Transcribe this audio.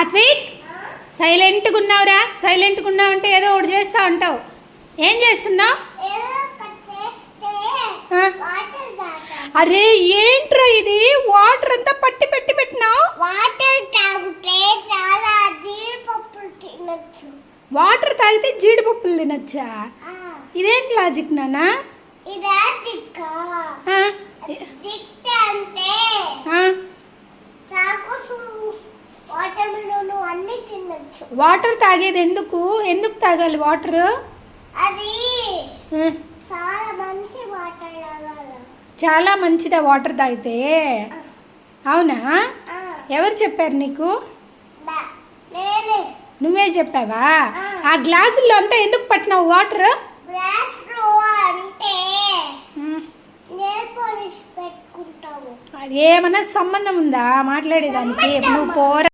సాత్విక్, సైలెంట్గా ఉన్నావురా? సైలెంట్గా ఉన్నావంటే ఏదో ఒకటి చేస్తా ఉంటావు. ఏం చేస్తున్నావు? అరే ఏంట్రా ఇది? వాటర్ అంతా పట్టి పెట్టి పెట్టినావు. వాటర్ తాగితే జీడిపప్పులు తినచ్చా? ఇదేంటి లాజిక్ నానా? వాటర్ తాగేది ఎందుకు? ఎందుకు తాగాలి వాటర్? అది చాలా మంచి వాటర్ తాగాలి. చాలా మంచిదా వాటర్ తాగితే? అవునా? ఎవరు చెప్పారు నీకు? నువ్వే చెప్పావా? ఆ గ్లాసుల్లో అంతా ఎందుకు పట్టినావు వాటర్? పెట్టుకుంటావు. అది ఏమన్నా సంబంధం ఉందా మాట్లాడేదానికి? నువ్వు పోరా.